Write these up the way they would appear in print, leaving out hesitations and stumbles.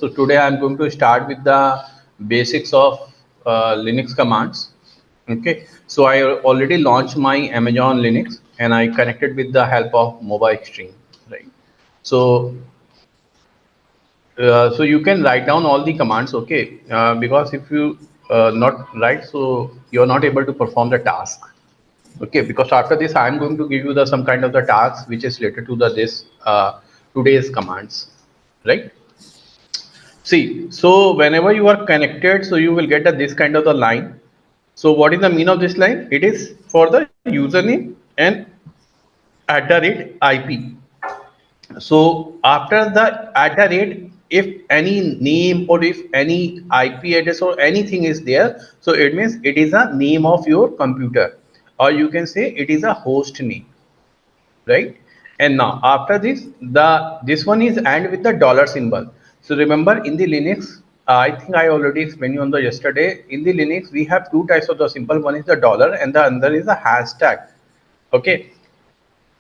So today I'm going to start with the basics of Linux commands. Okay, so I already launched my Amazon Linux and I connected with the help of mobile stream, right? So so you can write down all the commands, okay? Because if you not write, so you're not able to perform the task, okay? Because after this, I'm going to give you the some kind of the task which is related to the this today's commands, right? See, so whenever you are connected, so you will get this kind of the line. So what is the mean of this line? It is for the username and @IP. So after the @, if any name or if any IP address or anything is there, so it means it is a name of your computer, or you can say it is a host name, right? And now after this, this one is end with the dollar symbol. So remember in the Linux, I think I already explained you on the yesterday. In the Linux, we have two types of the symbol. One is the dollar, and the other is the hashtag. Okay.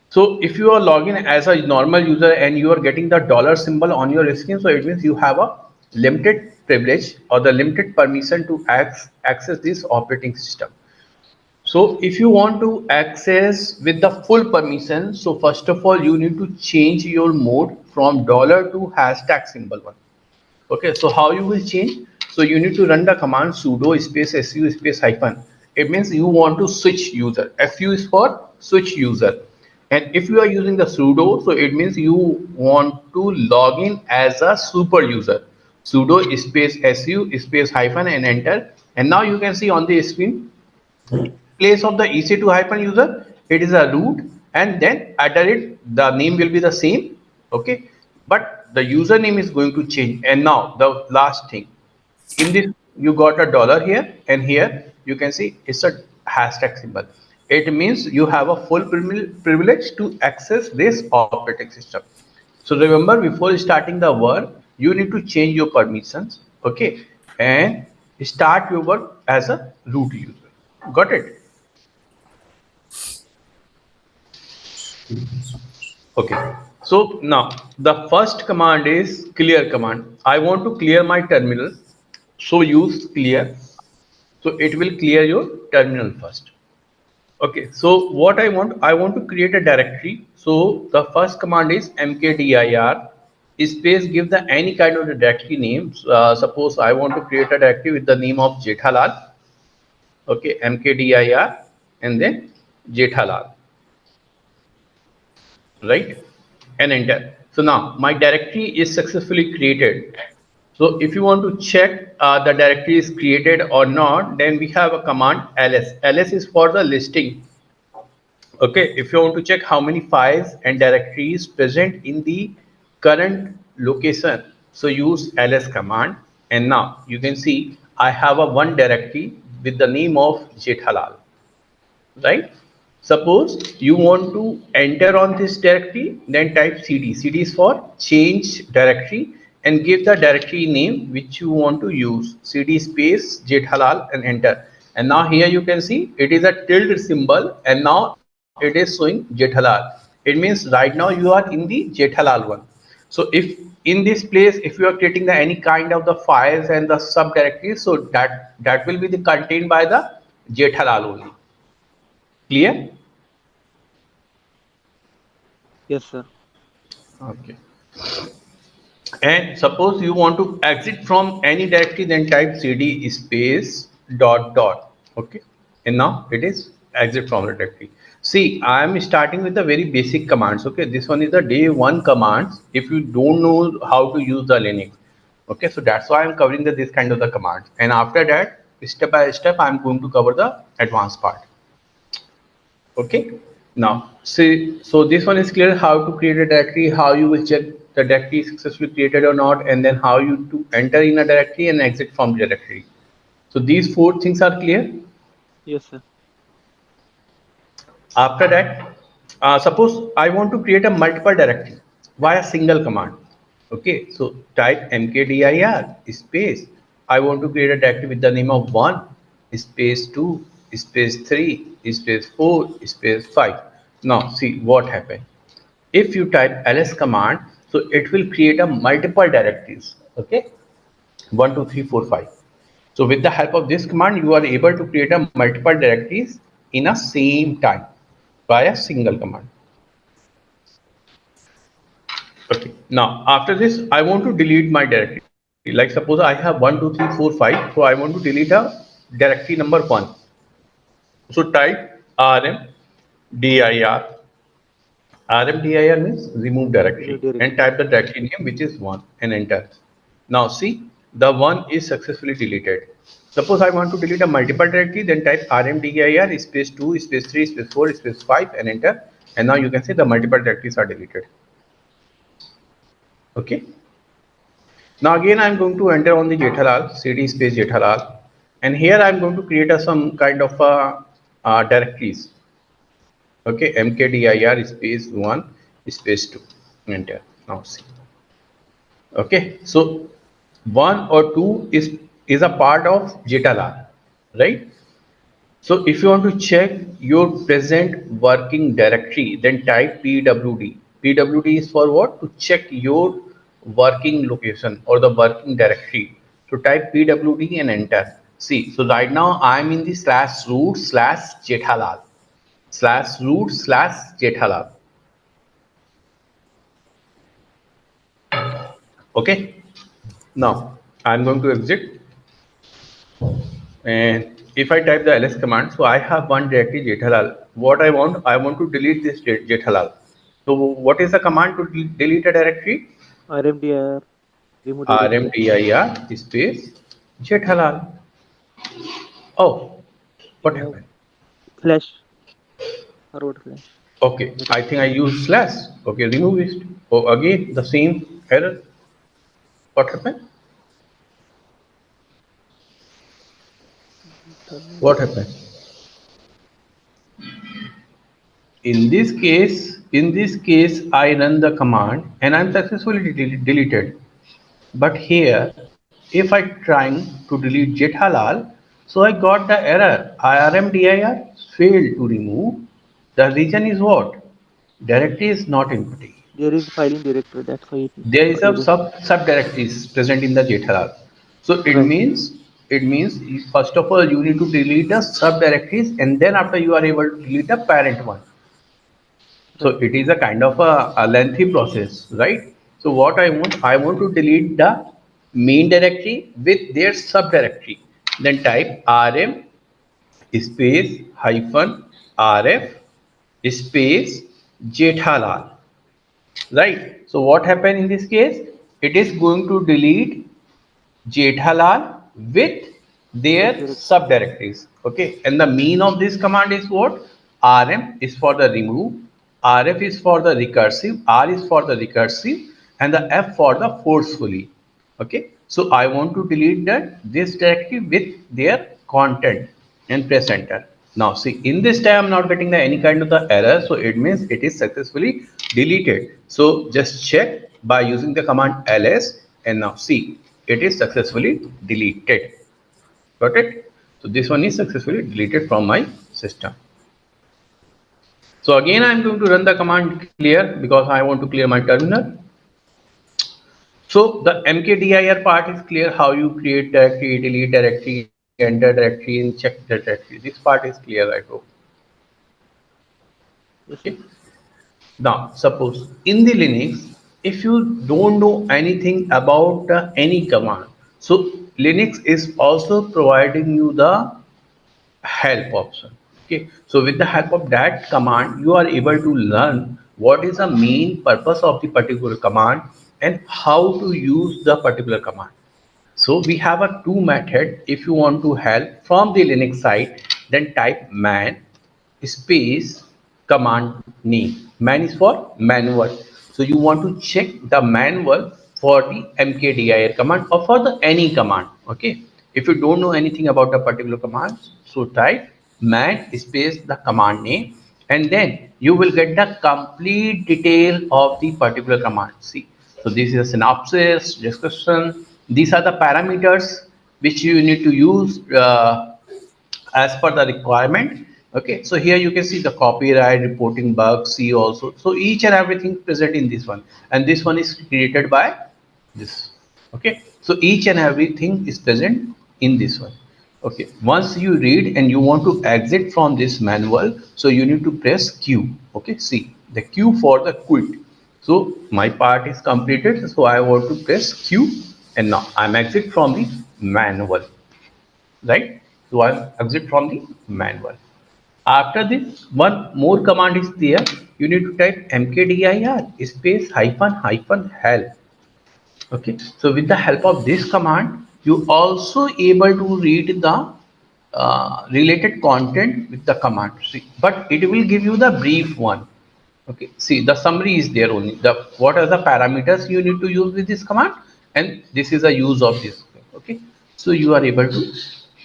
So if you are logging as a normal user and you are getting the dollar symbol on your screen, so it means you have a limited privilege or the limited permission to access this operating system. So if you want to access with the full permission, so first of all, you need to change your mode from dollar to hashtag symbol one. Okay, so how you will change? So you need to run the command sudo space su space hyphen. It means you want to switch user. Su is for switch user. And if you are using the sudo, so it means you want to log in as a super user. Sudo space su space hyphen and enter. And now you can see on the screen, place of the EC2 hyphen user, it is a root, and then the name will be the same, okay, but the username is going to change. And now the last thing, in this you got a dollar here, and here you can see it's a hashtag symbol. It means you have a full privilege to access this operating system. So remember, before starting the work, you need to change your permissions, okay, and start your work as a root user. Got it? Okay, so now the first command is clear command. I want to clear my terminal, so use clear. So it will clear your terminal first. Okay, so what I want to create a directory. So the first command is mkdir space, give the any kind of a directory name. Suppose I want to create a directory with the name of Jethalal. Okay, mkdir and then Jethalal, right, and enter. So now my directory is successfully created. So if you want to check the directory is created or not, then we have a command ls. Ls is for the listing. Okay, if you want to check how many files and directories present in the current location, so use ls command. And now you can see I have a one directory with the name of Jethalal, right? Suppose you want to enter on this directory, then type cd. Cd is for change directory, and give the directory name which you want to use. Cd space Jethalal and enter. And now here you can see it is a tilde symbol, and now it is showing Jethalal. It means right now you are in the Jethalal one. So if in this place, if you are creating the any kind of the files and the subdirectories, so that will be the contained by the Jethalal only. Clear? Yes, sir. Okay. And suppose you want to exit from any directory, then type cd space dot dot. Okay. And now it is exit from the directory. See, I am starting with the very basic commands. Okay. This one is the day one commands. If you don't know how to use the Linux. Okay. So that's why I'm covering this kind of the commands. And after that, step by step, I'm going to cover the advanced part. Okay, now see, so this one is clear, how to create a directory, how you will check the directory is successfully created or not, and then how you to enter in a directory and exit from the directory. So these four things are clear. Yes, sir. After that, suppose I want to create a multiple directory via single command. Okay, so type mkdir space. I want to create a directory with the name of 1 space 2 space 3 space 4 space 5. Now see what happened. If you type ls command, so it will create a multiple directories, Okay, 1 2 3 4 5. So with the help of this command, you are able to create a multiple directories in a same time by a single command. Okay. Now after this, I want to delete my directory. Like suppose I have 1 2 3 4 5. So I want to delete a directory number 1. So type rm dir. RMDIR means remove directory, and Directory. type the directory name, which is 1, and enter. Now see, the 1 is successfully deleted. Suppose I want to delete a multiple directory, then type RMDIR space 2 space 3 space 4 space 5 and enter. And now you can see the multiple directories are deleted. Okay. Now again I am going to enter on the Jethalal, cd space Jethalal, and here I am going to create some kind of directories. Okay, mkdir space 1 space 2, enter. Now see. Okay, so 1 or 2 is a part of Jetalal, right? So if you want to check your present working directory, then type pwd. Pwd is for what? To check your working location or the working directory. So type pwd and enter. See, so right now I am in the slash root slash Jethalal, slash root slash Jethalal. Okay, now I'm going to exit, and if I type the ls command, so I have one directory Jethalal. What I want to delete this Jethalal. So what is the command to delete a directory? RMDIR, remove directory. Rmdir space Jethalal. Oh, what You have happened? flash, forward flash. Okay, That I is think I used slash. Okay, remove it. Oh, again the same error. What happened? What happened? In this case, I run the command and I'm successfully deleted. But here, if I trying to delete Jethalal, so I got the error. IRMDIR failed to remove. The reason is what? Directory is not empty. there is file in directory. That's why There is a it is subdirectories present in the Jethalal. So right. it means first of all you need to delete the subdirectories, and then after you are able to delete the parent one. So Right. it is a kind of a lengthy process, right? So what I want to delete the main directory with their subdirectory. Then type rm space hyphen rf space Jethalal, right? So what happened in this case? It is going to delete Jethalal with their With directory. subdirectories. Okay, and the mean of this command is what? RM is for the remove, RF is for the recursive, R is for the recursive, and the F for the forcefully. Okay, so I want to delete this directory with their content and press enter. Now see, in this time I'm not getting any kind of the error, so it means it is successfully deleted. So just check by using the command ls, and now see, it is successfully deleted. Got it? So this one is successfully deleted from my system. So again I'm going to run the command clear because I want to clear my terminal. So the mkdir part is clear, how you create directory, delete directory, enter directory, and check the directory. This part is clear, I hope. Yes, Okay. sir. Now suppose in the Linux, if you don't know anything about any command, so Linux is also providing you the help option. Okay, so with the help of that command, you are able to learn what is the main purpose of the particular command and how to use the particular command. So we have a two method. If you want to help from the Linux side, then type man space command name. Man is for manual. So you want to check the manual for the mkdir command or for the any command. Okay. If you don't know anything about the particular command, so type man space the command name, and then you will get the complete detail of the particular command. See, so this is a synopsis, description. These are the parameters which you need to use as per the requirement. Okay, so here you can see the copyright, reporting bugs, see also. So each and everything present in this one, and this one is created by this. Okay. So each and everything is present in this one. Okay, once you read and you want to exit from this manual, so you need to press Q. Okay, see the Q for the quit. So my part is completed, so I want to press Q, and now I'm exit from the manual, right? So I'm exit from the manual. After this, one more command is there. You need to type mkdir space hyphen hyphen help. Okay, so with the help of this command, you also able to read the related content with the command. See, but it will give you the brief one. Okay, see the summary is there only. The what are the parameters you need to use with this command, and this is the use of this. Okay, so you are able to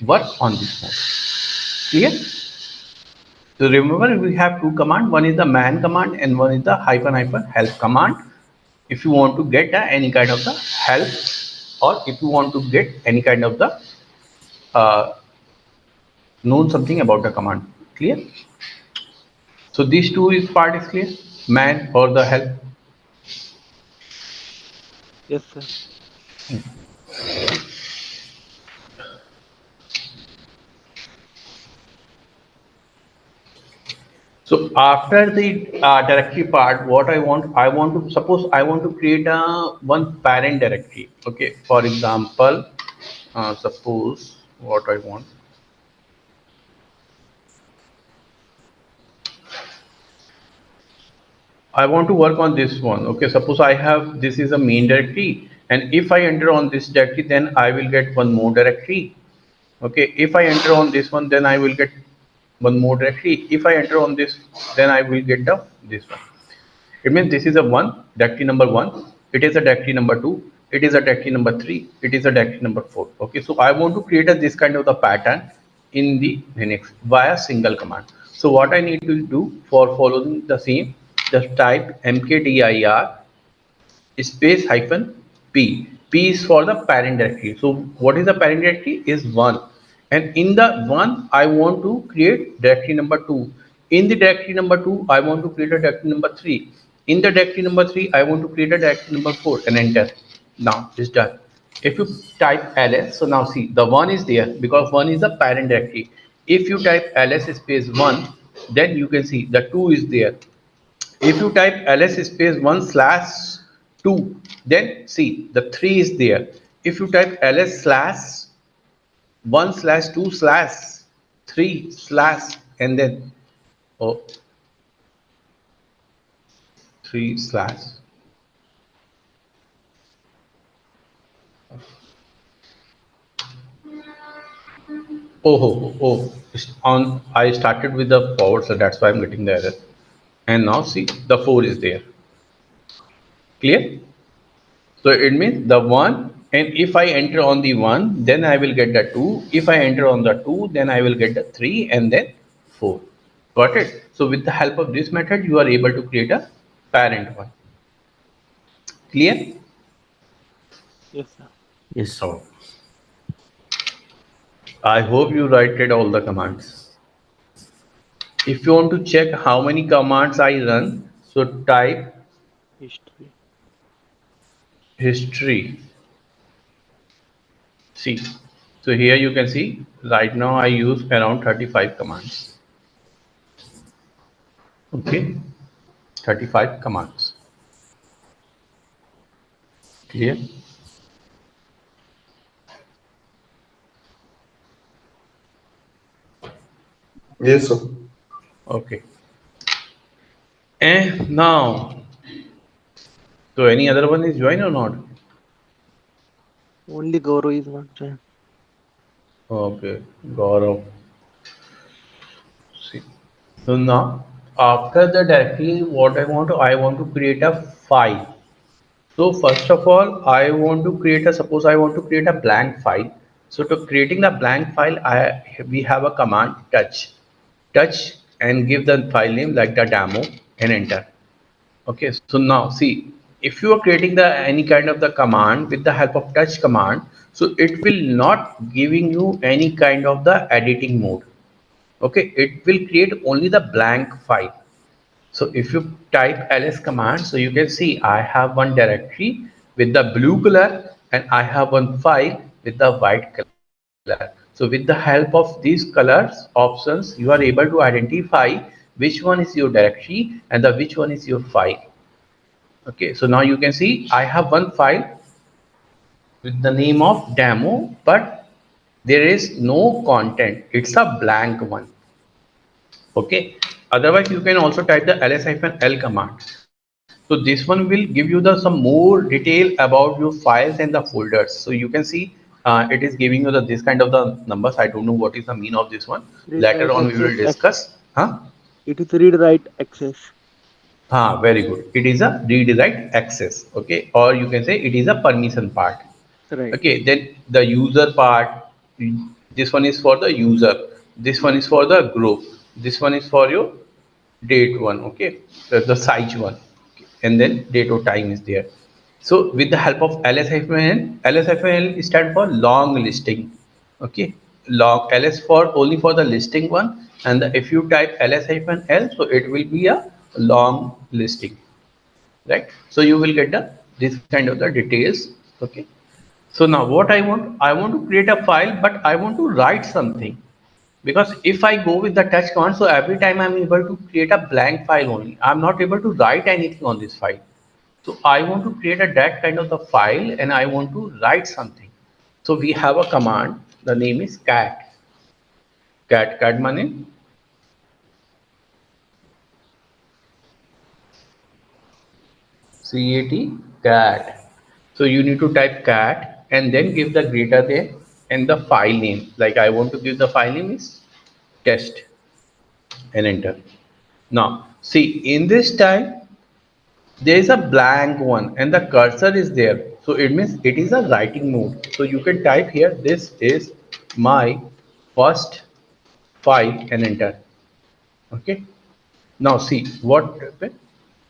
work on this one. Clear? So remember we have two commands. One is the man command and one is the hyphen hyphen help command. If you want to get any kind of the help, or if you want to get any kind of the uh, know something about the command. Clear? So these two is part is clear. Man or the help. Yes, sir. So after the directory part, what I want to suppose I want to create a one parent directory. Okay, for example, suppose what I want. I want to work on this one. Okay, suppose I have this is a main directory, and if I enter on this directory, then I will get one more directory. Okay, if I enter on this one, then I will get one more directory. If I enter on this, then I will get the this one. It means this is a one directory number one. It is a directory number two. It is a directory number three. It is a directory number four. Okay, so I want to create a this kind of the pattern in the Linux via single command. So what I need to do for following the same, just type mkdir space hyphen p. P is for the parent directory. So what is the parent directory? Is one, and in the one I want to create directory number two. In the directory number two, I want to create a directory number three. In the directory number three, I want to create a directory number four, and enter. Now it's done. If you type ls, so now see the one is there because one is the parent directory. If you type ls space one, then you can see the two is there. If you type ls space 1 slash 2, then see the 3 is there. If you type ls slash 1 slash 2 slash 3 slash and then oh 3 slash it's on I started with the forward, so that's why I'm getting the error. And now see the 4 is there. Clear? So it means the 1, and if I enter on the 1, then I will get the 2. If I enter on the 2, then I will get the 3 and then 4. Got it? So with the help of this method, you are able to create a parent one. Clear? Yes, sir. Yes. So I hope you wrote all the commands. If you want to check how many commands I run, so type History. history. See, so here you can see right now I use around 35 commands. Okay, 35 commands. Clear? Yes, sir. Okay. And now, so any other one is joined or not? Only Goro is not joined. Okay, Gaurav. See. So now, after the directory, what I want to create a file. So first of all, I want to create a, suppose I want to create a blank file. So to creating the blank file, we have a command touch and give the file name like the demo and enter. Okay, so now see, if you are creating the any kind of the command with the help of touch command, so it will not giving you any kind of the editing mode. Okay, it will create only the blank file. So if you type ls command, so you can see I have one directory with the blue color and I have one file with the white color. So with the help of these colors options, you are able to identify which one is your directory and the which one is your file. Okay, so now you can see I have one file with the name of demo, but there is no content. It's a blank one. Okay. Otherwise, you can also type the ls-l command. So this one will give you the some more detail about your files and the folders. So you can see it is giving you the this kind of the numbers. I don't know what is the mean of this one. Read Later write on, we will access. discuss. Huh? It is read write access. Very good. It is a read write access. Okay, or you can say it is a permission part. Right. Okay, then the user part, this one is for the user, this one is for the group, this one is for your date one. Okay, the size one. Okay. And then date or time is there. So with the help of ls-l stand for long listing. Okay, long ls for only for the listing one, and if you type ls-l, so it will be a long listing, right? So you will get the this kind of the details. Okay, so now what I want to create a file, but I want to write something. Because if I go with the touch command, so every time I'm able to create a blank file only. I'm not able to write anything on this file. So I want to create a that kind of the file and I want to write something. So we have a command, the name is cat. Cat means cat cat. So you need to type cat and then give the greater than and the file name. Like I want to give the file name is test and enter. Now see in this time there is a blank one and the cursor is there. So it means it is a writing mode. So you can type here this is my first file and enter. Okay. Now see what happened.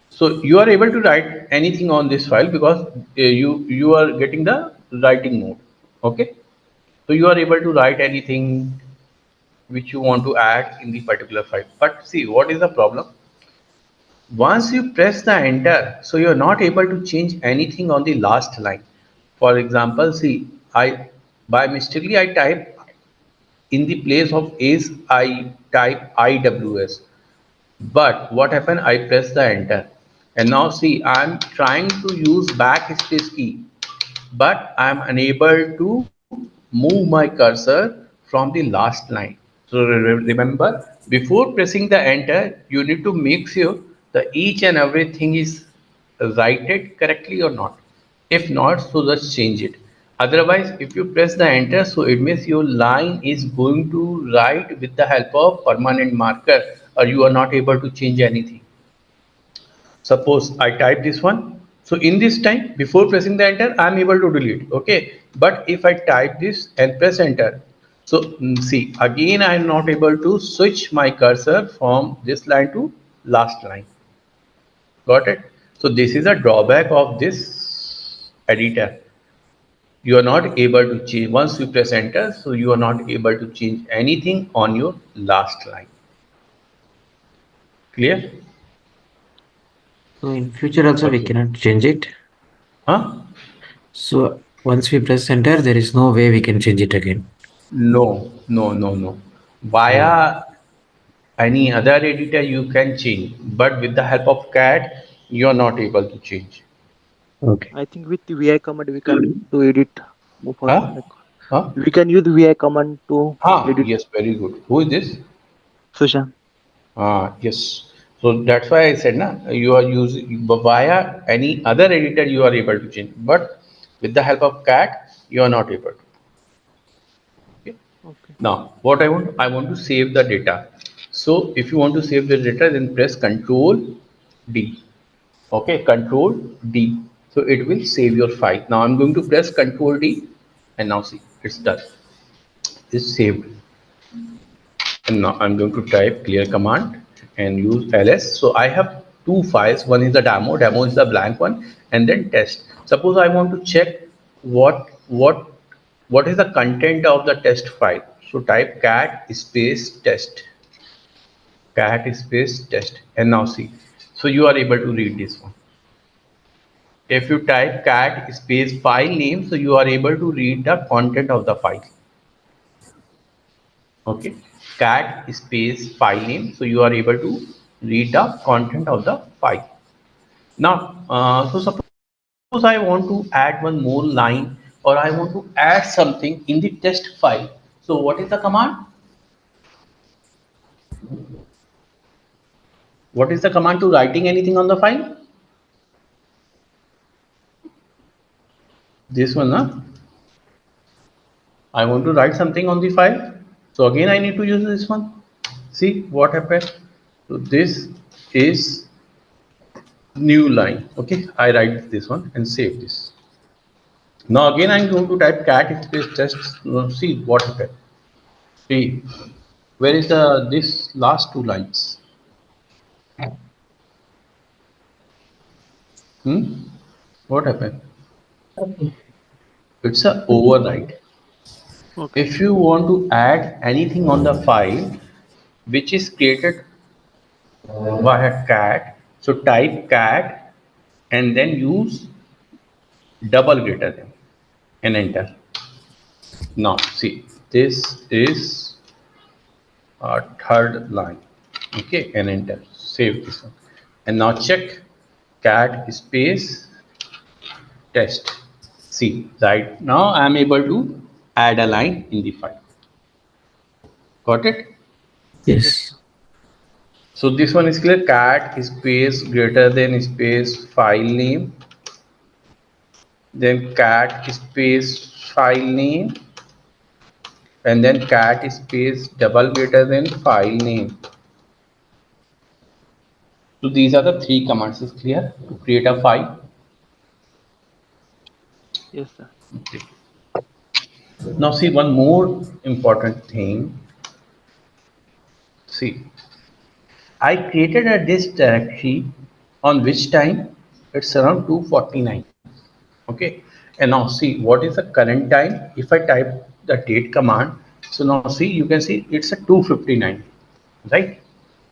So you are able to write anything on this file because you are getting the writing mode. Okay. So you are able to write anything which you want to add in the particular file. But see what is the problem? Once you press the enter, so you're not able to change anything on the last line. For example, see, I by mistakenly I type in the place of is I type IWS. But what happened? I press the enter. And now see, I'm trying to use backspace key, but I'm unable to move my cursor from the last line. So remember, before pressing the enter, you need to make sure that each and everything is righted correctly or not. If not, so just change it. Otherwise, if you press the enter, so it means your line is going to write with the help of permanent marker, or you are not able to change anything. Suppose I type this one. So in this time, before pressing the enter, I am able to delete. Okay. But if I type this and press enter, so see, again, I am not able to switch my cursor from this line to last line. Got it? So this is a drawback of this editor. You are not able to change once you press enter. So you are not able to change anything on your last line. Clear? So in future also we Okay. cannot change it. Huh? So once we press enter, there is no way we can change it again. No, no, no, no. Oh, Via any other editor you can change, but with the help of cat, you are not able to change. okay. I think with the VI command we can do edit for Huh? like Huh? we can use VI command to edit. Yes, very good. Who is this? Sushan. Yes. So that's why I said, na, you are using via any other editor you are able to change, but with the help of cat, you are not able to. Okay. Okay. Now, what I want to save the data. So if you want to save the data, then press Control D. Okay, Control D. So it will save your file. Now I'm going to press Control D, and now see, it's done. It's saved. And now I'm going to type clear command and use ls. So I have two files. One is the demo is the blank one, and then test. Suppose I want to check what is the content of the test file. So type cat space test, and now see. So you are able to read this one. If you type cat space file name, so you are able to read the content of the file. Okay, cat space file name, so you are able to read the content of the file. Now, so suppose I want to add one more line, or I want to add something in the test file. So what is the command? What is the command to writing anything on the file? This one, huh? I want to write something on the file. So again, I need to use this one. See what happened. So this is new line. Okay, I write this one and save this. Now again, I'm going to type cat space test. See what happened. See, where is the this last two lines? Hmm? What happened? It's a override. Okay. If you want to add anything on the file which is created via cat, so type cat and then use double greater than and enter. Now see, this is our third line. Okay, and enter. Save this one. And now check cat space test. See, right now I am able to add a line in the file. Got it? Yes, Yes. sir. So this one is clear. Cat space greater than space file name. Then cat space file name. And then cat space double greater than file name. So these are the three commands. Is clear to create a file. Yes, sir. Okay. Now see one more important thing. See, I created a disk directory on which time it's around 249. Okay, and now see what is the current time. If I type the date command, so now see you can see it's a 259, right?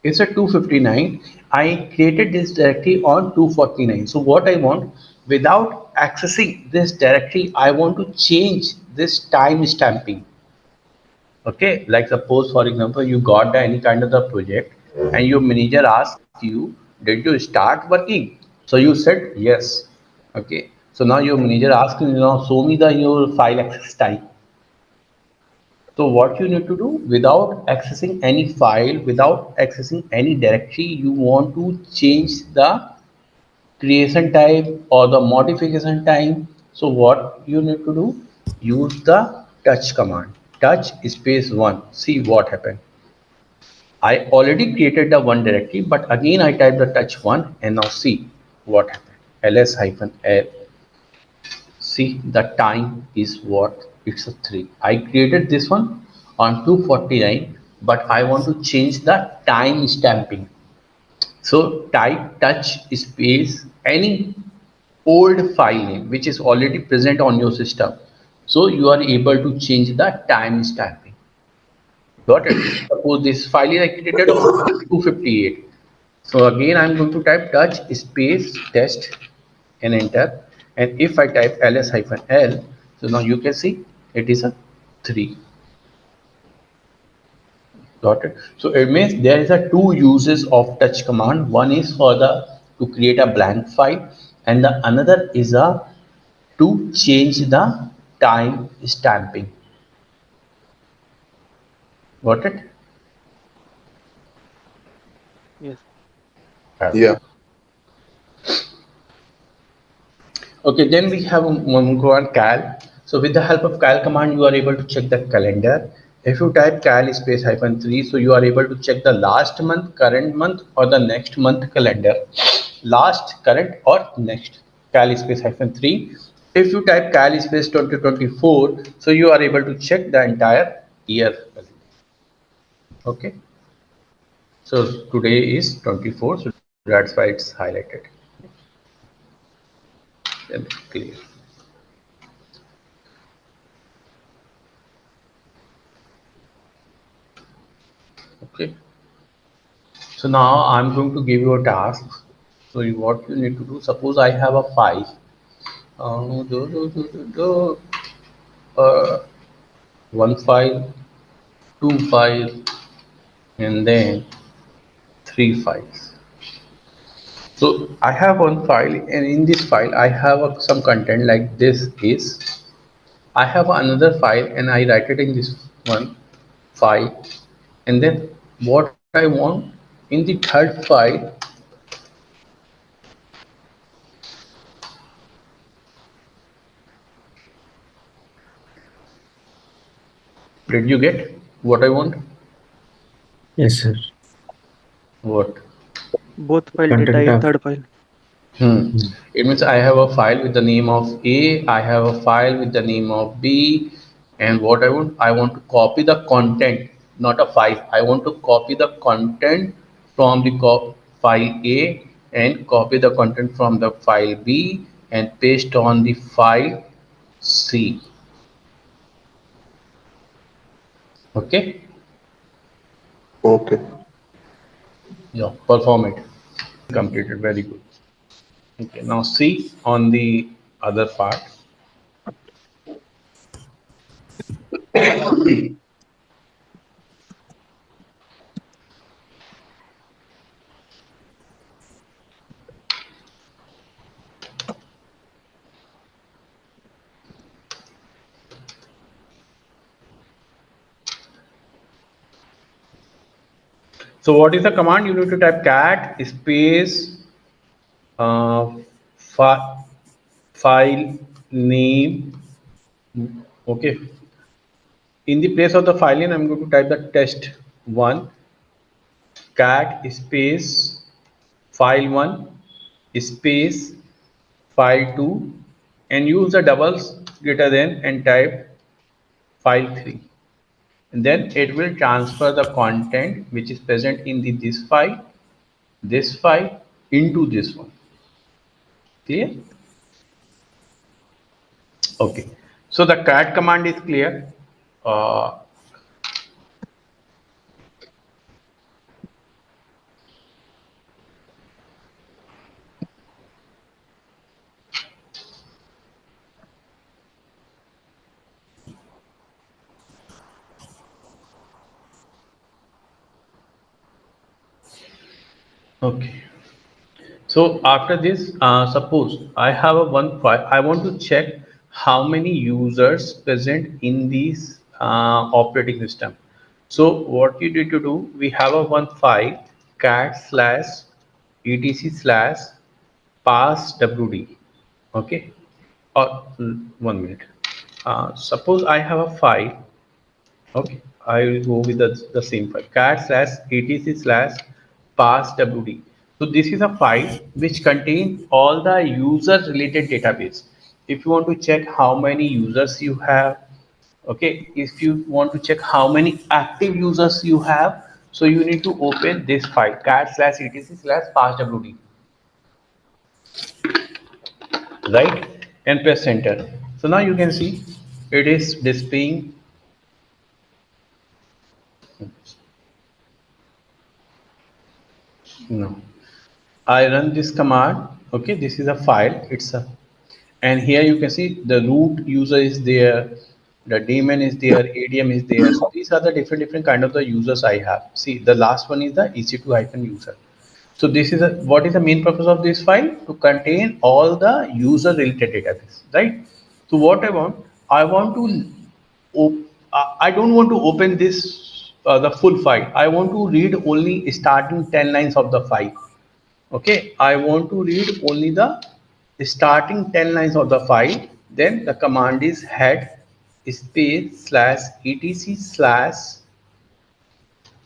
It's a 259. I created this directory on 249. So what I want, without accessing this directory, I want to change this time stamping. Okay, like suppose for example you got any kind of the project and your manager asked you, did you start working? So you said yes. Okay, so now your manager asks you, show me the your file access time. So what you need to do, without accessing any file, without accessing any directory, you want to change the creation type or the modification time. So what you need to do, use the touch command, touch space one. See what happened. I already created the one directory, but again I type the touch one and now see what happened. ls hyphen l. See the time is what, it's a 3. I created this one on 249, but I want to change the time stamping. So type touch space any old file name which is already present on your system. So you are able to change the time stamping. Got it? Suppose this file is created on 258. So again I'm going to type touch space test and enter. And if I type ls-l, so now you can see it is a 3. Got it? So it means there is a two uses of touch command. One is for the to create a blank file, and the another is a to change the time stamping. Got it? Yes. Yeah. Okay, then we have one go on cal. So with the help of cal command, you are able to check the calendar. If you type cal space hyphen 3, so you are able to check the last month, current month, or the next month calendar. Last, current, or next. Cal space hyphen 3. If you type cal space 2024, so you are able to check the entire year. Okay. So today is 24, so that's why it's highlighted. Then clear. Okay. So now I'm going to give you a task. So what you need to do, suppose I have a file. one file, two files, and then three files. So I have one file, and in this file I have some content like this is. I have another file, and I write it in this one file, and then what I want in the third file. Did you get what I want? Yes, sir. What? Both file data Content in of third file. Hmm. It means I have a file with the name of A, I have a file with the name of B, and what I want to copy the content, not a file. I want to copy the content from the file A and copy the content from the file B and paste on the file C. Okay? Okay. Yeah, perform it. Completed, very good. Okay, now see on the other part. So what is the command? You need to type cat space uh, fi file name. Okay. In the place of the file name, I'm going to type the test one cat space file one space file two and use the doubles greater than and type file three. And then it will transfer the content which is present in this file into this one. Clear? Okay. So the cat command is clear. Uh, okay. So after this, suppose I have a one file. I want to check how many users present in this operating system. So what you need to do, we have a one file cat slash etc slash pass wd. Okay. Or 1 minute. Suppose I have a file. Okay, I will go with the same file cat slash etc slash pass wd. So this is a file which contains all the user related database. If you want to check how many users you have, okay, if you want to check how many active users you have, so you need to open this file cat slash etc slash pass wd, right, and press enter. So now you can see it is displaying. No, I run this command. Okay, this is a file. It's a, and here you can see the root user is there, the daemon is there, ADM is there. So these are the different kind of the users I have. See, the last one is the EC2 hyphen user. So this is a, what is the main purpose of this file? To contain all the user related database, right? So what I want to, I don't want to open this the full file. I want to read only starting 10 lines of the file. Okay, I want to read only the starting 10 lines of the file. Then the command is head space slash etc slash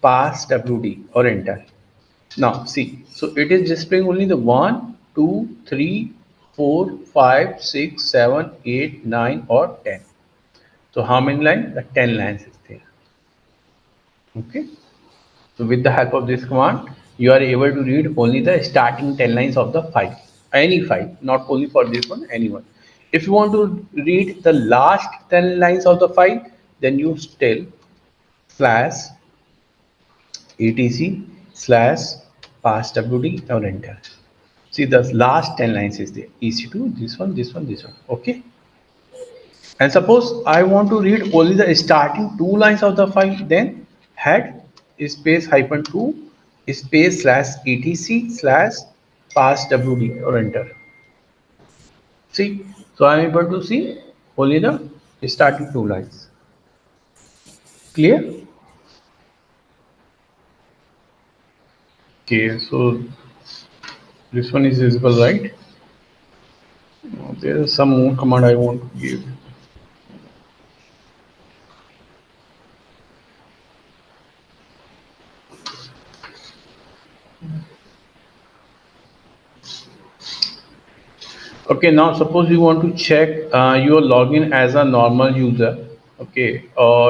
pass wd or enter. Now see, so it is displaying only the 1, 2, 3, 4, 5, 6, 7, 8, 9 or 10. So how many lines? The 10 lines is there. Okay. So with the help of this command, you are able to read only the starting 10 lines of the file, any file, not only for this one, anyone. If you want to read the last 10 lines of the file, then you still slash etc slash passwd or enter. See the last 10 lines is there. EC2, this one, this one, this one. Okay. And suppose I want to read only the starting two lines of the file, then head space hyphen 2 space slash etc slash pass wd or enter. See, so I am able to see only the starting two lines. Clear? Okay, so this one is visible, right? There is some more command I want to give. Okay, now suppose you want to check your login as a normal user. Okay,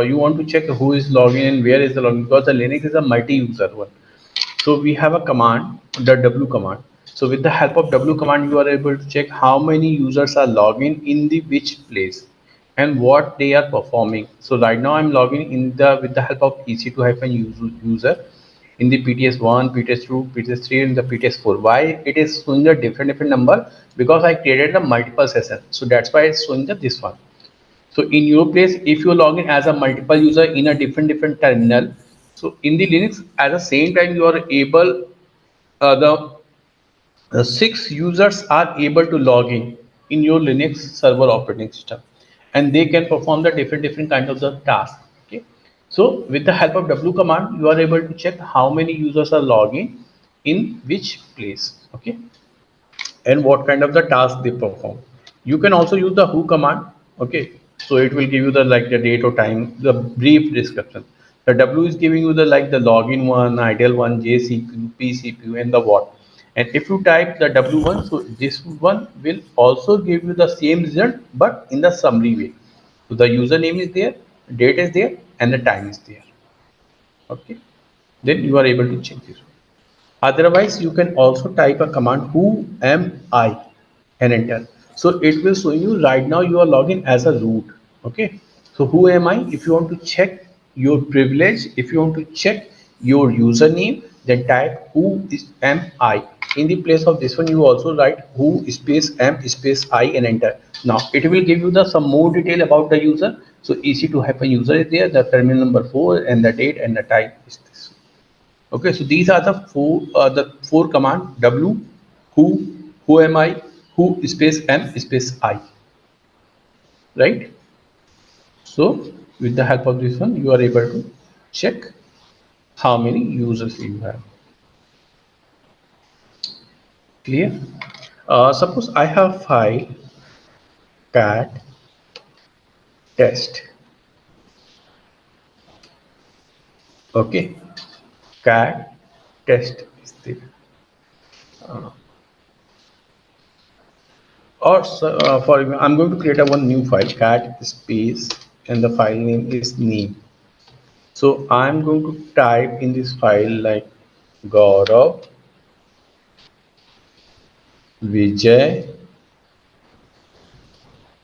you want to check who is logging and where is the login, because the Linux is a multi-user one. So we have a command, the W command. So with the help of W command, you are able to check how many users are logging in the which place and what they are performing. So right now I'm logging in the with the help of EC2-user in the PTS1, PTS2, PTS3 and the PTS4. Why it is showing a different number? Because I created a multiple session. So that's why it's showing the this one. So in your place, if you log in as a multiple user in a different terminal, so in the Linux at the same time you are able the 6 users are able to log in your Linux server operating system, and they can perform the different kinds of the tasks. Okay, so with the help of W command, you are able to check how many users are logging in which place. Okay, and what kind of the task they perform. You can also use the who command. Okay, so it will give you the like the date or time, the brief description. The W is giving you the like the login one, ideal one, JCPU, pCPU and the what. And if you type the W1, so this one will also give you the same result but in the summary way. So the username is there, date is there and the time is there. Okay, then you are able to check this. Otherwise, you can also type a command who am I and enter. So it will show you right now you are logging as a root. Okay. So who am I? If you want to check your privilege, if you want to check your username, then type who is am I. In the place of this one, you also write who space am space I and enter. Now it will give you the some more detail about the user. So easy to have a user is there, the terminal number 4 and the date and the time is this. Okay, so these are the four command W, who am I, who space am space I, right? So with the help of this one, you are able to check how many users you have. Clear? Suppose I have file cat test. Okay, cat test is there. Or for I'm going to create a one new file cat space and the file name is name. So I'm going to type in this file like Gaurav, Vijay,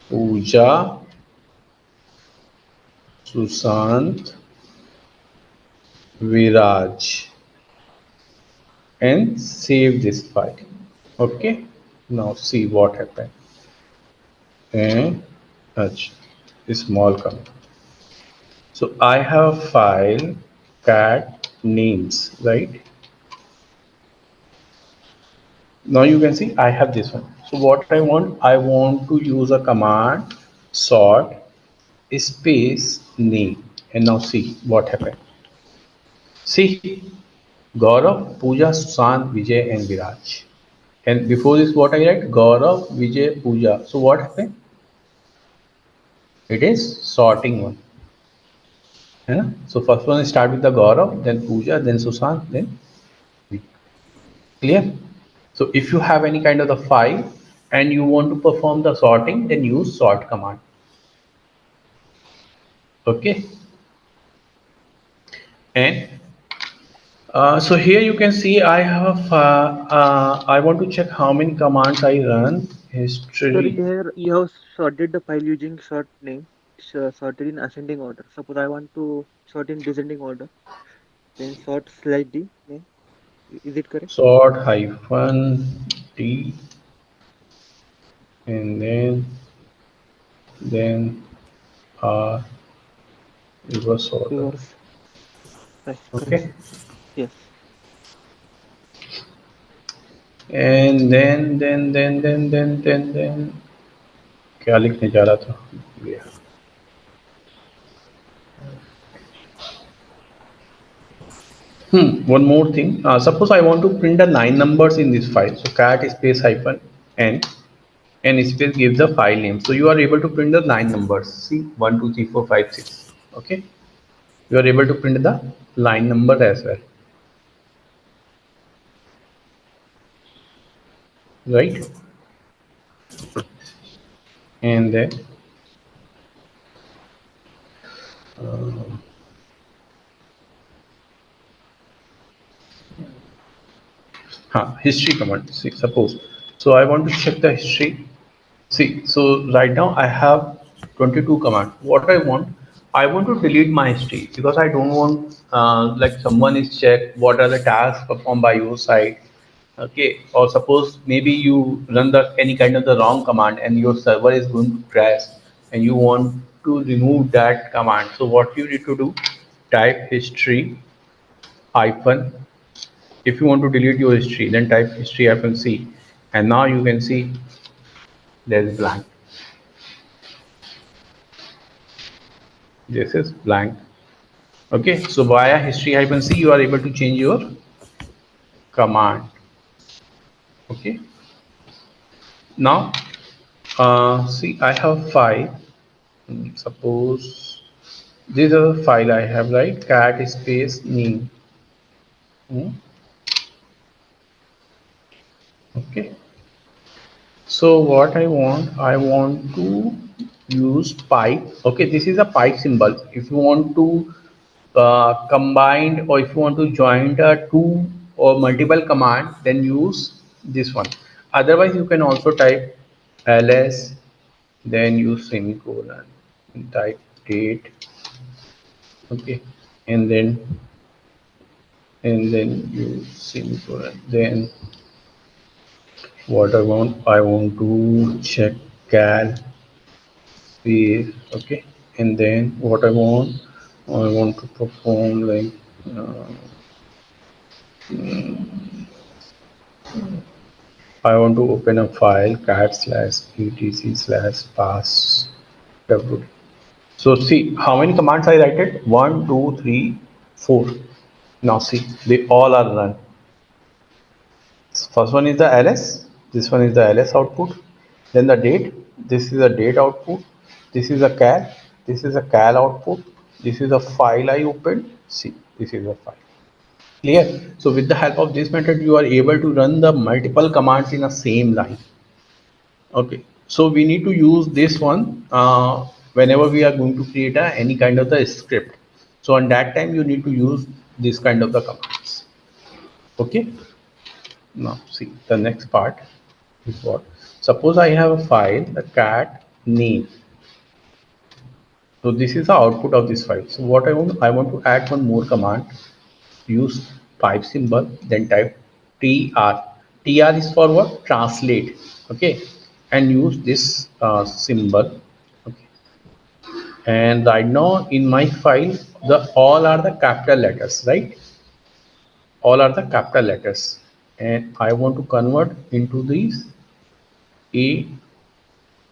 Pooja, Susant, Viraj and save this file. Okay, now see what happened. And small comment. So I have a file cat names, right? Now you can see I have this one. So what I want to use a command sort space name, and now see what happened. See Gaurav, Pooja, Sushant, Vijay and Viraj. And before this what I write? Gaurav, Vijay, Pooja. So what happened? It is sorting one. Yeah? So first one start with the Gaurav, then Pooja, then Sushant, then Vijay. Clear? So if you have any kind of the file and you want to perform the sorting, then use sort command. Okay. And so here you can see I have I want to check how many commands I run Sir, history. here you have sorted the file using sort name, sorted in ascending order. Suppose I want to sort in descending order, then sort slash d name. Is it correct? Sort hyphen T, and then R reverse order. Reverse. Right. Correct. Okay, Yes. and then क्या लिखने जा रहा था ये one more thing. Suppose I want to print the 9 numbers in this file. So cat space hyphen n and space gives the file name. So you are able to print the 9 numbers. See 1, 2, 3, 4, 5, 6. Okay. You are able to print the line number as well. Right. And then history command. See, suppose. So I want to check the history. See, so right now I have 22 commands. What I want to delete my history because I don't want like someone is check what are the tasks performed by your side. Okay, or suppose maybe you run the any kind of the wrong command and your server is going to crash and you want to remove that command. So what you need to do, type history hyphen. If you want to delete your history, then type history hyphen c, and now you can see there is blank. This is blank. Okay, so via history hyphen c you are able to change your command. Okay, now see I have file. Suppose this is a file I have, right? Cat space name. Okay, so what I want to use pipe. Okay, this is a pipe symbol. If you want to combine or if you want to join the two or multiple command, then use this one. Otherwise you can also type ls, then use semicolon, type date. Okay, and then use semicolon. Then what I want to check cal space. Okay, and then what I want to perform like uh, I want to open a file cat slash etc slash pass wd. So see how many commands I write it? 1, 2, 3, 4. Now see they all are run. First one is the ls. This one is the ls output. Then the date. This is a date output. This is a cal. This is a cal output. This is a file I opened. See this is a file. Clear? So with the help of this method, you are able to run the multiple commands in a same line. Okay. So we need to use this one whenever we are going to create any kind of the script. So on that time, you need to use this kind of the commands. Okay. Now see the next part is what? Suppose I have a file, the cat name. So this is the output of this file. So what I want to add one more command. Use pipe symbol, then type tr. Tr is for what? Translate. Okay, and use this symbol. Okay, and right now in my file, the all are the capital letters, right? All are the capital letters, and I want to convert into these A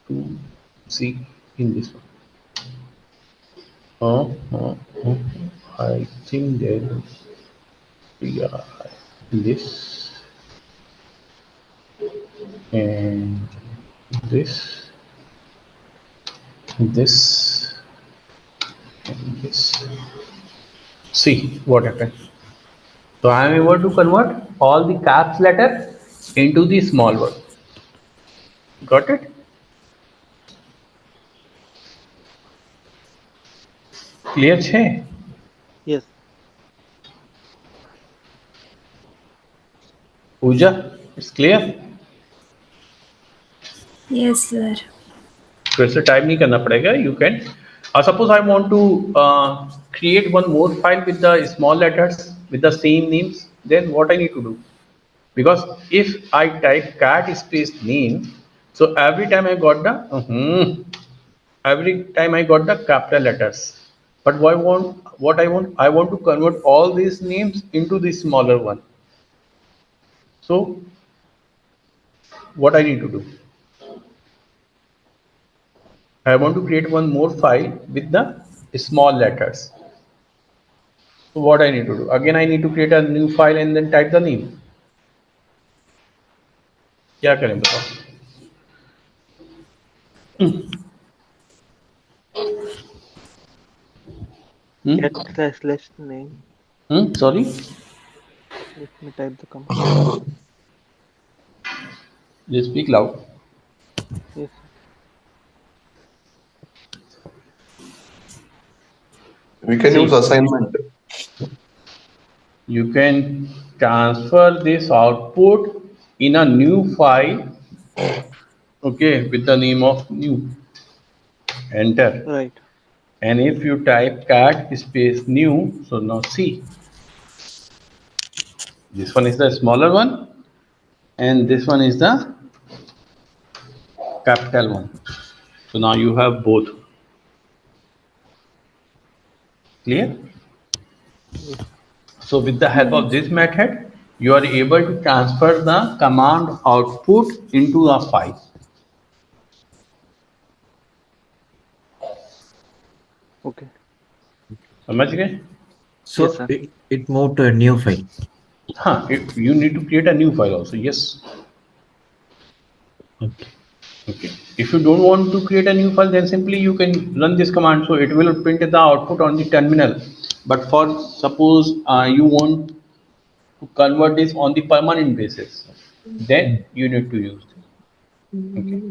to C in this one. I think there is yeah, this and this, this and this. See what happened. So I am able to convert all the caps letter into the small word. Got it? Clear है? Yes. Pooja, it's clear? Yes, sir. फिर से type नहीं करना पड़ेगा. You can. Suppose I want to create one more file with the small letters with the same names. Then what I need to do? because if I type cat space name, so every time I got the every time I got the capital letters. But I want to convert all these names into the smaller one. So what I need to do? I want to create one more file with the small letters. So what I need to do? Again, I need to create a new file and then type the name. क्या करें बताओ? Get Hmm? slash name. Sorry? Let me type the command. You speak loud. Yes, sir. We can use See, assignment. you can transfer this output in a new file, okay, with the name of new. Enter. Right. And if you type cat space new, so now see, this one is the smaller one, and this one is the capital one. So now you have both. Clear? Yes, sir. So with the help of this method, you are able to transfer the command output into a file. Okay. समझ गए? So Yes, sir. it moved to a new file. Huh, you need to create a new file also. Yes. Okay. Okay. If you don't want to create a new file, then simply you can run this command. So it will print the output on the terminal. But for suppose you want to convert this on the permanent basis, then you need to use this. Okay.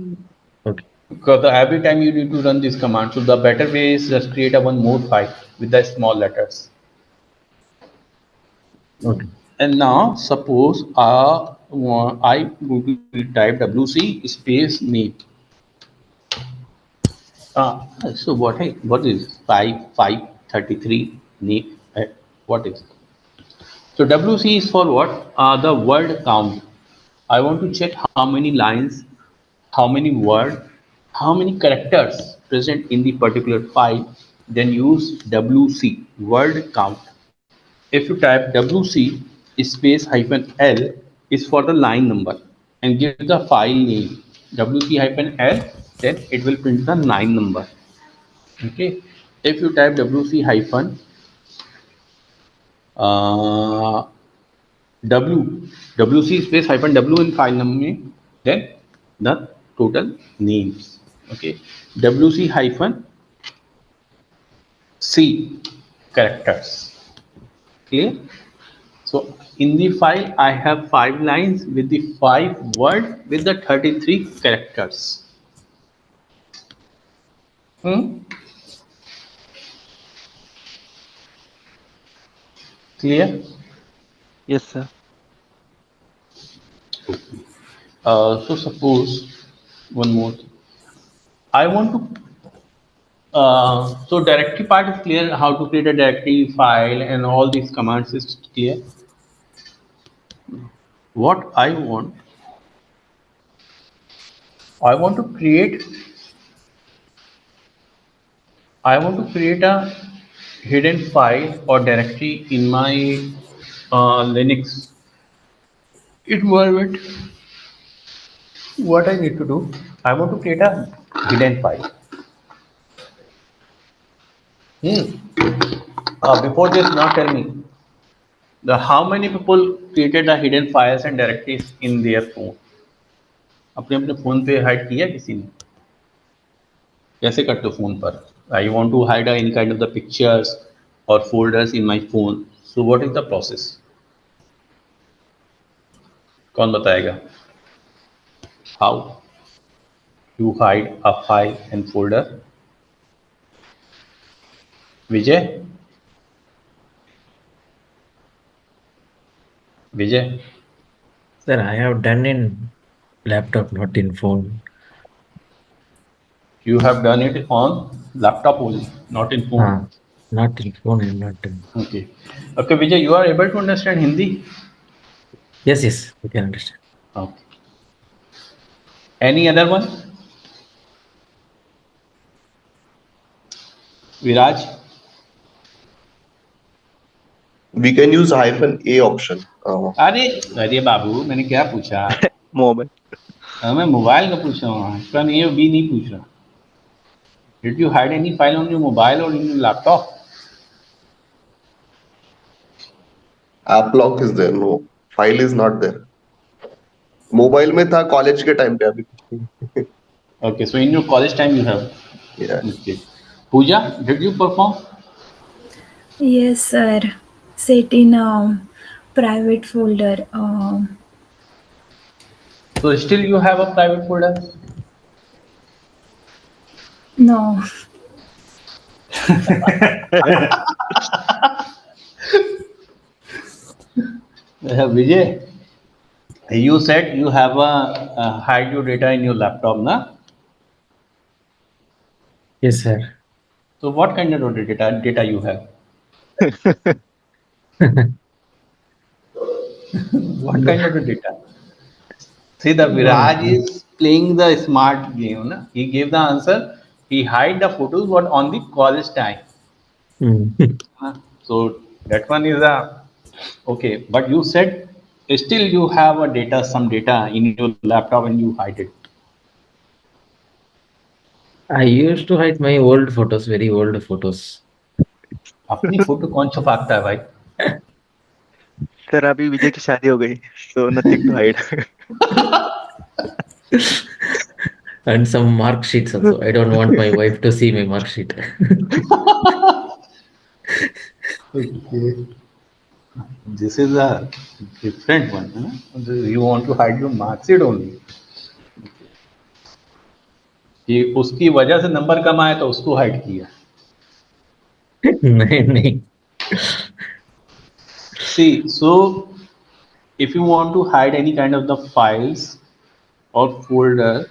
Okay. Because every time you need to run this command, so the better way is just create a one more file with the small letters. Okay. And now suppose I go to type wc space name. So what is 5533 name? What is so WC is for what? The word count. I want to check how many lines, how many word, how many characters present in the particular file. Then use WC word count. If you type WC space hyphen L is for the line number and give the file name WC hyphen L, then it will print the line number. Okay. If you type WC hyphen uh, W WC space hyphen W in file name, then the total names. Okay. WC hyphen C characters. Clear? So in the file, I have 5 lines with the 5 word with the 33 characters. Hmm? Clear? Yes, sir. So suppose one more thing. I want to. So directory part is clear. How to create a directory file and all these commands is clear. What I want to create. I want to create a hidden file or directory in my Linux environment. What I need to do? I want to create a hidden file. Before this, now tell me the how many people created the hidden files and directories in their phone? अपने अपने phone पे hide किया किसी ने? कैसे करते हो phone पर? I want to hide any kind of the pictures or folders in my phone. So what is the process? कौन बताएगा? How you hide a file and folder? Vijay? Vijay? Sir, I have done in laptop, not in phone. You have done it on laptop only, not in phone. Not in phone, I'm not done. Okay. Okay, Vijay, you are able to understand Hindi? Yes, yes, we can understand. Okay. Any other one? Viraj? We can use -a option. अरे अरे बाबू मैंने क्या पूछा? Moment. मैं mobile का पूछ रहा हूँ, इसका नहीं है, बी नहीं पूछ रहा. Did you hide any file on your mobile or in your laptop? App lock is there. No, file is not there. Mobile में था कॉलेज के टाइम पे अभी कुछ नहीं. Okay, so in your college time you have. Yeah. Okay. Pooja, did you perform? Yes, sir. Set in a private folder. So still you have a private folder? No. Vijay, you said you have a hide your data in your laptop, na? Yes, sir. So what kind of data you have? What kind of data? See, the No. Viraj is playing the smart game. Na? He gave the answer. He hide the photos, but on the college time. Mm. So that one is a okay. But you said still you have a data, some data in your laptop, and you hide it. I used to hide my old photos, very old photos. अपनी photo कौन छुपाता है भाई? Sir, अभी विजय की शादी हो गई, so nothing to hide. And some mark sheets also. I don't want my wife to see my mark sheet. Okay. This is a different one. Huh? You want to hide your mark sheet only. कि उसकी वजह से number कम आया तो उसको hide किया. नहीं नहीं. See, so if you want to hide any kind of the files or folder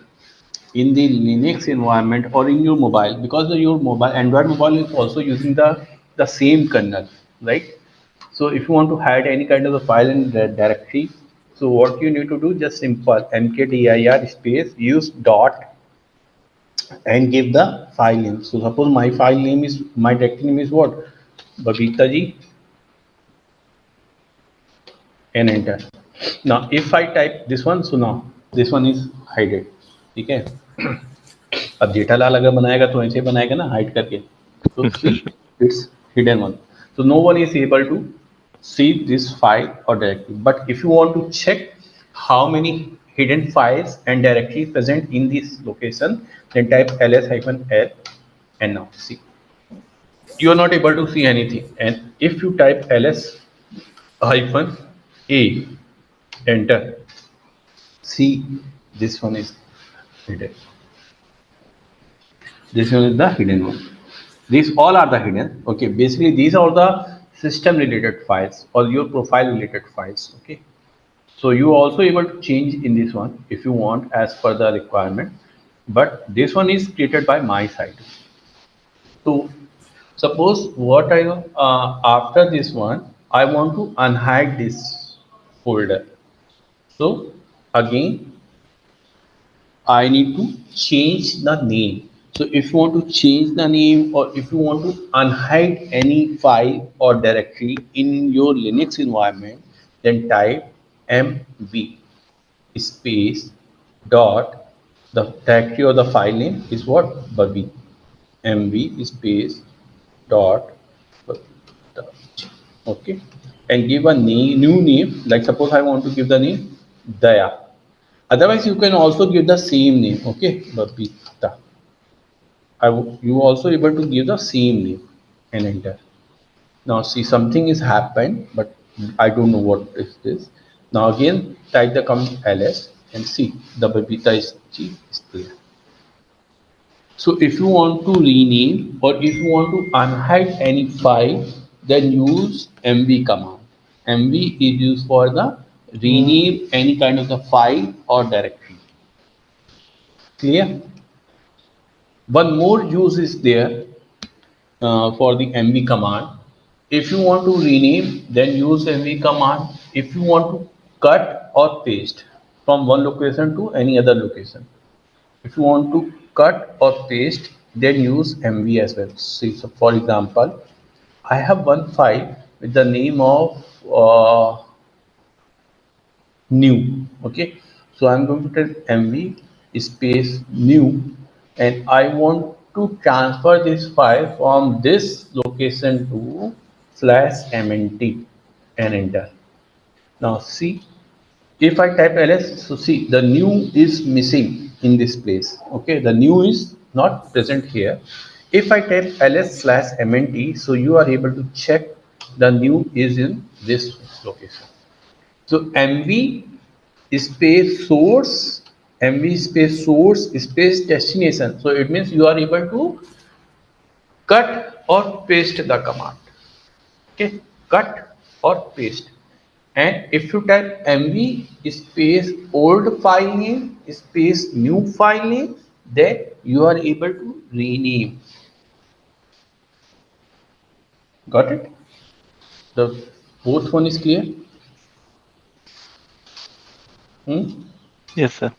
in the Linux environment or in your mobile, because your mobile Android mobile is also using the same kernel, right? So if you want to hide any kind of the file in the directory, so what you need to do, just simple mkdir space use dot and give the file name. So suppose my file name is, my directory name is what, babita ji, and enter. Now if I type this one, so now this one is hidden. ठीक है. अब जेठालाल अगर बनाएगा तो ऐसे बनाएगा ना, hide करके. तो see it's hidden one. So no one is able to see this file or directory. But if you want to check how many hidden files and directories present in this location, then type ls-l and now see. You are not able to see anything. And if you type ls-a, enter, see this one is hidden. This one is the hidden one. These all are the hidden. Okay, basically these are the system related files or your profile related files. Okay, so you are also able to change in this one if you want as per the requirement. But this one is created by my side. So suppose what I after this one I want to unhide this folder. So again I need to change the name. So if you want to change the name or if you want to unhide any file or directory in your Linux environment, then type mv space dot, the directory or the file name is what, bubby, mv space dot bubby dot, okay, and give a name, new name, like suppose I want to give the name Daya. Otherwise, you can also give the same name, okay, Babita. You also able to give the same name and enter. Now see something is happened, but I don't know what is this. Now again type the command ls and see the Babita is there. So if you want to rename or if you want to unhide any file, then use mv command. Mv is used for the rename any kind of the file or directory. Clear? One more use is there for the mv command. If you want to rename, then use mv command. If you want to cut or paste from one location to any other location. If you want to cut or paste, then use MV as well. See, so for example, I have one file with the name of new. Okay, so I'm going to type MV space new, and I want to transfer this file from this location to /mnt and enter. Now see, if I type ls, so see the new is missing in this place. Okay, the new is not present here. If I type ls/mnt, so you are able to check the new is in this location. So MV space source, MV space source space destination. So it means you are able to cut or paste the command. Okay, cut or paste. And if you type MV space old file name space new file name, then you are able to rename. Got it? The both one is clear. Hmm? Yes, sir.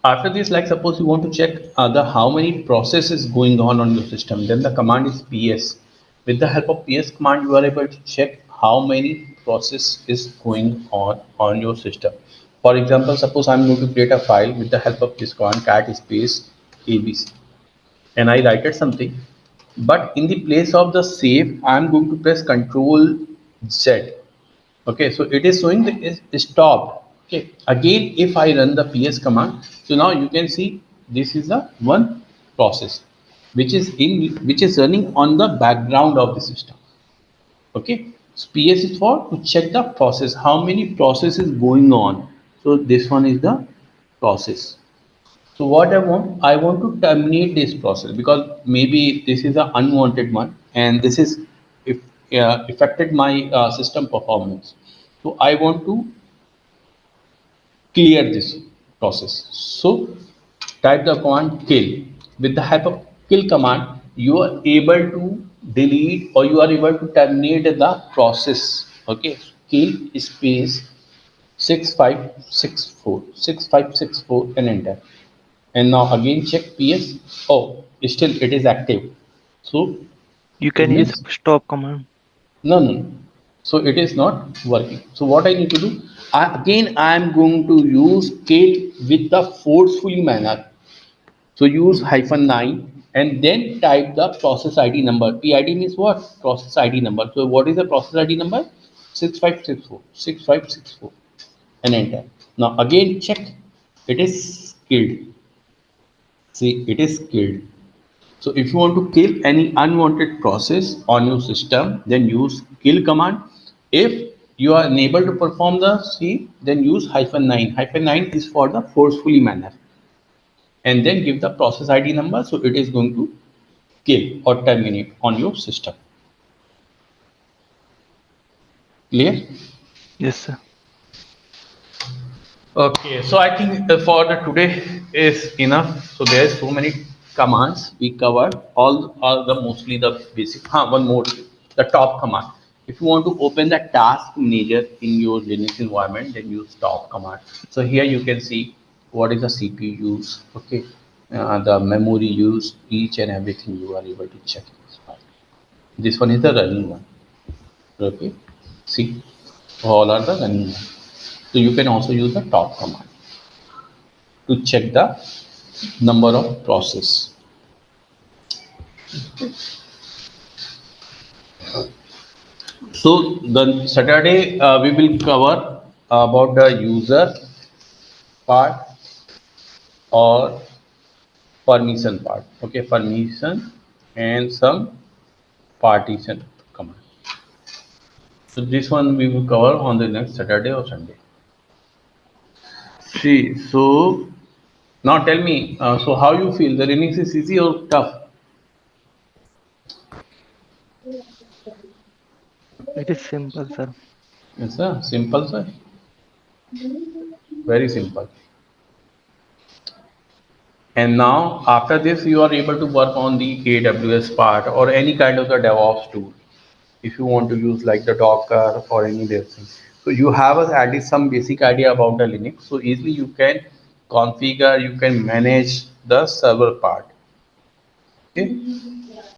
After this, like suppose you want to check the how many processes going on your system, then the command is ps. With the help of ps command, you are able to check how many process is going on your system. For example, suppose I'm going to create a file with the help of this command cat space abc, and I write it something, but in the place of the save I'm going to press control z. Okay, so it is showing the is stopped. Okay, again if I run the ps command, so now you can see this is the one process which is running on the background of the system. Okay, so ps is for to check the process, how many processes going on. So this one is the process. So what I want to terminate this process because maybe this is an unwanted one and this is if affected my system performance. So I want to clear this process. So type the command kill. With the help of kill command, you are able to delete or you are able to terminate the process. Okay, kill space 6564 and enter. And now again check ps. Oh, still it is active. So You it can use means stop command. no. So it is not working. So what I need to do, again I am going to use scale with the forcefully manner. So use -9 and then type the process ID number. PID means what? Process ID number. So what is the process ID number? 6564 and enter. Now again check. It is killed. See, it is killed. So if you want to kill any unwanted process on your system, then use kill command. If you are unable to perform the C, then use -9. -9 is for the forcefully manner. And then give the process ID number. So it is going to kill or terminate on your system. Clear? Yes, sir. Okay, so I think for the today is enough. So there's so many commands we covered. All the mostly the basic. One more, the top command. If you want to open the task manager in your Linux environment, then use top command. So here you can see what is the CPU use. Okay, the memory use, each and everything you are able to check in this file. This one is the running one. Okay, see all are the running one. So you can also use the top command to check the number of process. So the Saturday we will cover about the user part or permission part. Okay, permission and some partition command. So this one we will cover on the next Saturday or Sunday. See, so now tell me, so how you feel? The Linux is easy or tough? It is simple, sir. It's a simple, sir. Very simple. And now after this, you are able to work on the AWS part or any kind of the DevOps tool. If you want to use like the Docker or any other thing. So you have at least some basic idea about the Linux. So easily you can configure, you can manage the server part. Okay.